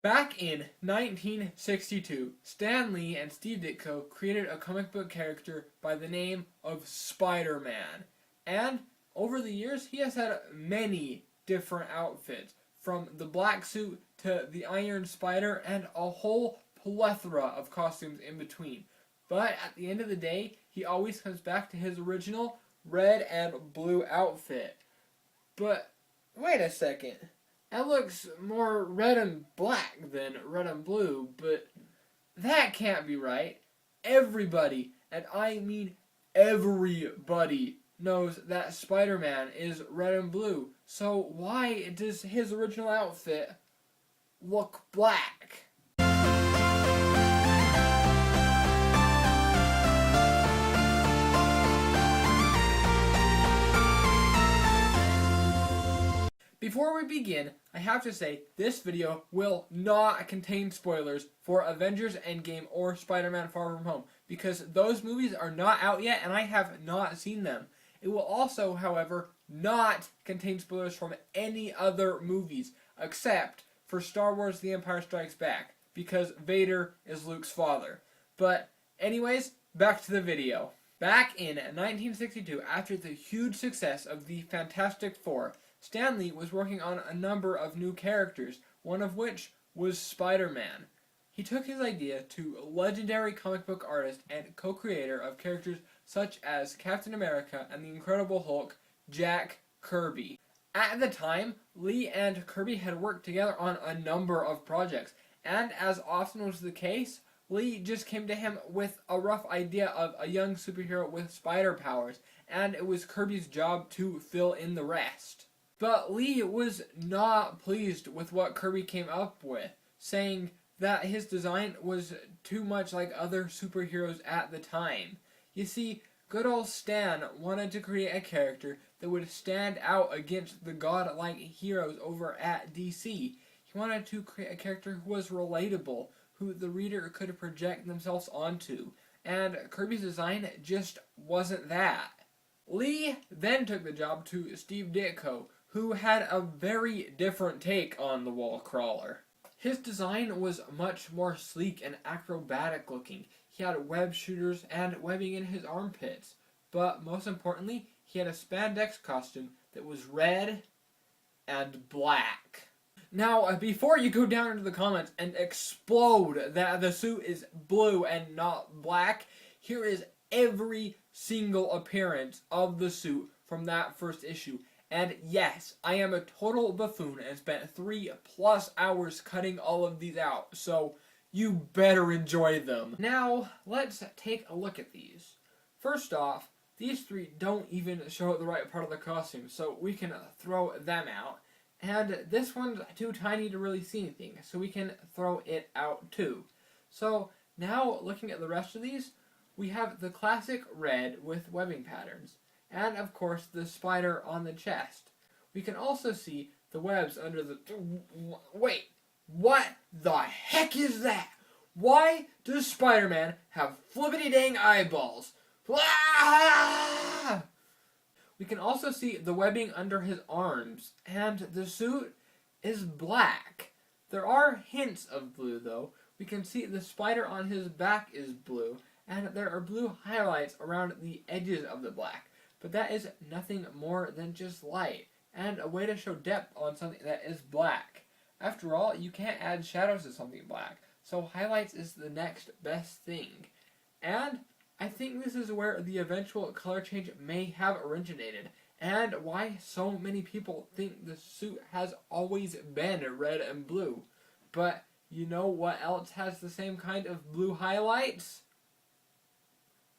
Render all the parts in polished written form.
Back in 1962, Stan Lee and Steve Ditko created a comic book character by the name of Spider-Man. And over the years, he has had many different outfits, from the black suit to the Iron Spider and a whole plethora of costumes in between. But at the end of the day, he always comes back to his original red and blue outfit. But wait a second. That looks more red and black than red and blue, but that can't be right. Everybody, and I mean everybody, knows that Spider-Man is red and blue. So why does his original outfit look black? Before we begin, I have to say this video will not contain spoilers for Avengers Endgame or Spider-Man Far From Home, because those movies are not out yet and I have not seen them. It will also, however, not contain spoilers from any other movies, except for Star Wars The Empire Strikes Back, because Vader is Luke's father. But anyways, back to the video. Back in 1962, after the huge success of the Fantastic Four, Stan Lee was working on a number of new characters, one of which was Spider-Man. He took his idea to legendary comic book artist and co-creator of characters such as Captain America and the Incredible Hulk, Jack Kirby. At the time, Lee and Kirby had worked together on a number of projects, and as often was the case, Lee just came to him with a rough idea of a young superhero with spider powers, and it was Kirby's job to fill in the rest. But Lee was not pleased with what Kirby came up with, saying that his design was too much like other superheroes at the time. You see, good old Stan wanted to create a character that would stand out against the godlike heroes over at DC. He wanted to create a character who was relatable, who the reader could project themselves onto, and Kirby's design just wasn't that. Lee then took the job to Steve Ditko, who had a very different take on the wall crawler. His design was much more sleek and acrobatic looking. He had web shooters and webbing in his armpits. But most importantly, he had a spandex costume that was red and black. Now, before you go down into the comments and explode that the suit is blue and not black, here is every single appearance of the suit from that first issue. And yes, I am a total buffoon and spent 3+ hours cutting all of these out, so you better enjoy them. Now, let's take a look at these. First off, these three don't even show the right part of the costume, so we can throw them out. And this one's too tiny to really see anything, so we can throw it out too. So now, looking at the rest of these, we have the classic red with webbing patterns, and of course the spider on the chest. We can also see the webs under the... Wait, what the heck is that? Why does Spider-Man have flippity-dang eyeballs? Ah! We can also see the webbing under his arms, and the suit is black. There are hints of blue though. We can see the spider on his back is blue, and there are blue highlights around the edges of the black. But that is nothing more than just light, and a way to show depth on something that is black. After all, you can't add shadows to something black, so highlights is the next best thing. And I think this is where the eventual color change may have originated, and why so many people think the suit has always been red and blue. But you know what else has the same kind of blue highlights?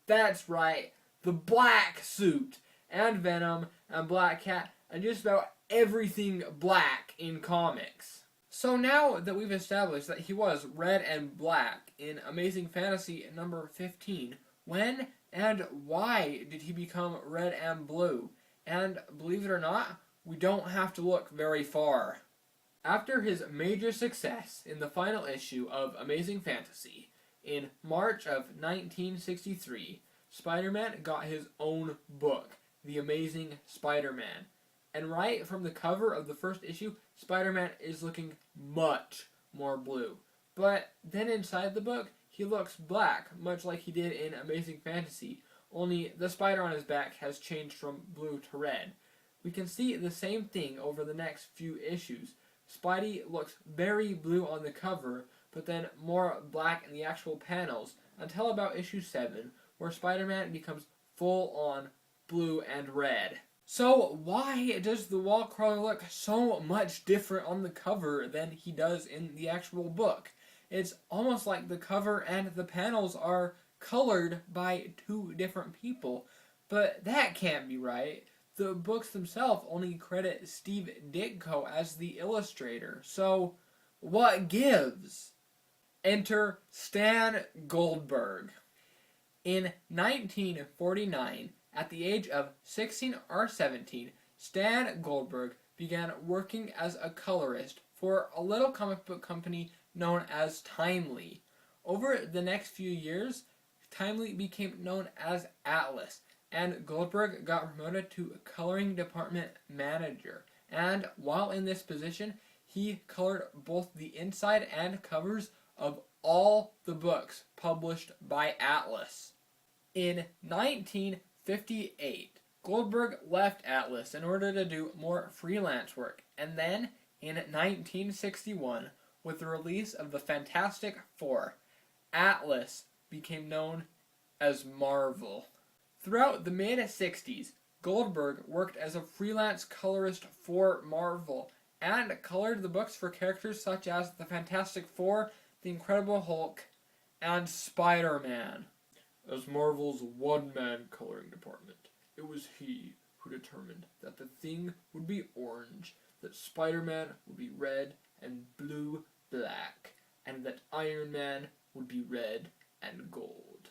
That's right. The black suit, and Venom, and Black Cat, and just about everything black in comics. So now that we've established that he was red and black in Amazing Fantasy number 15, when and why did he become red and blue? And believe it or not, we don't have to look very far. After his major success in the final issue of Amazing Fantasy, in March of 1963, Spider-Man got his own book, The Amazing Spider-Man. And right from the cover of the first issue, Spider-Man is looking much, more blue. But then inside the book, he looks black, much like he did in Amazing Fantasy, only the spider on his back has changed from blue to red. We can see the same thing over the next few issues. Spidey looks very blue on the cover, but then more black in the actual panels, until about issue 7, where Spider-Man becomes full-on blue and red. So why does the wall crawler look so much different on the cover than he does in the actual book? It's almost like the cover and the panels are colored by two different people, but that can't be right. The books themselves only credit Steve Ditko as the illustrator, so what gives? Enter Stan Goldberg. In 1949, at the age of 16 or 17, Stan Goldberg began working as a colorist for a little comic book company known as Timely. Over the next few years, Timely became known as Atlas, and Goldberg got promoted to coloring department manager. And while in this position, he colored both the inside and covers of all the books published by Atlas. In 1958, Goldberg left Atlas in order to do more freelance work, and then in 1961, with the release of the Fantastic Four, Atlas became known as Marvel. Throughout the mid-60s, Goldberg worked as a freelance colorist for Marvel and colored the books for characters such as the Fantastic Four, the Incredible Hulk, and Spider-Man. As Marvel's one-man coloring department, it was he who determined that the Thing would be orange, that Spider-Man would be red and blue black, and that Iron Man would be red and gold.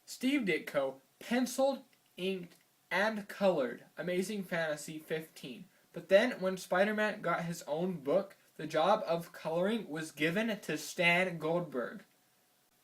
Steve Ditko penciled, inked, and colored Amazing Fantasy 15, but then when Spider-Man got his own book, the job of coloring was given to Stan Goldberg.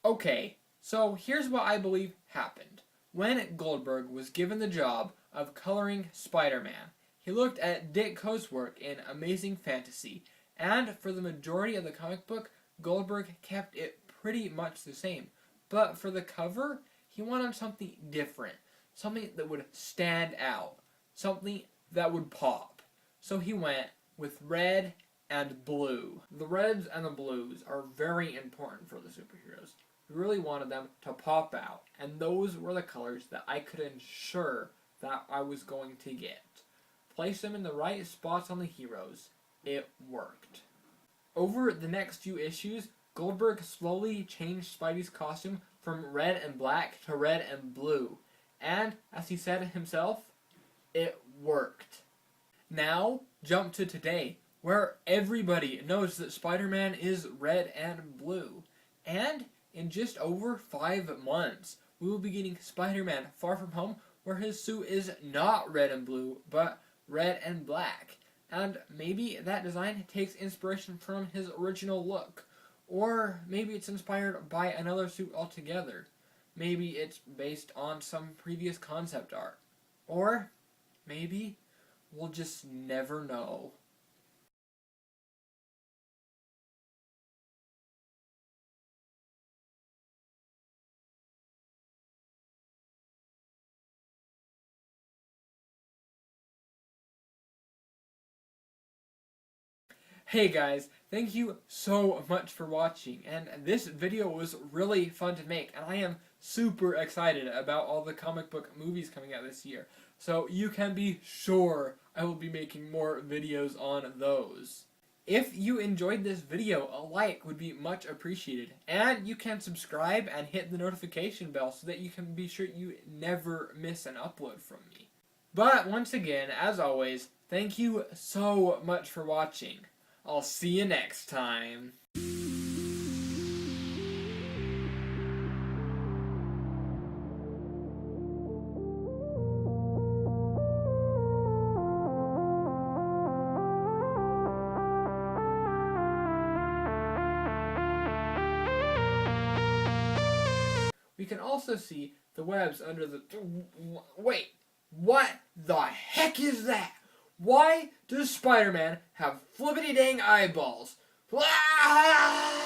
Okay, so here's what I believe happened. When Goldberg was given the job of coloring Spider-Man, he looked at Ditko's work in Amazing Fantasy, and for the majority of the comic book, Goldberg kept it pretty much the same. But for the cover, he wanted something different, something that would stand out, something that would pop. So he went with red and blue. The reds and the blues are very important for the superheroes. We really wanted them to pop out, and those were the colors that I could ensure that I was going to get. Place them in the right spots on the heroes. It worked. Over the next few issues, Goldberg slowly changed Spidey's costume from red and black to red and blue, and, as he said himself, it worked. Now, jump to today, where everybody knows that Spider-Man is red and blue, and in just over 5 months, we will be getting Spider-Man Far From Home, where his suit is not red and blue, but red and black. And maybe that design takes inspiration from his original look. Or maybe it's inspired by another suit altogether. Maybe it's based on some previous concept art. Or maybe we'll just never know. Hey guys, thank you so much for watching, and this video was really fun to make, and I am super excited about all the comic book movies coming out this year, so you can be sure I will be making more videos on those. If you enjoyed this video, a like would be much appreciated, and you can subscribe and hit the notification bell so that you can be sure you never miss an upload from me. But once again, as always, thank you so much for watching. I'll see you next time. We can also see the webs under the... Wait, what the heck is that? Why does Spider-Man have flippity-dang eyeballs? Ah!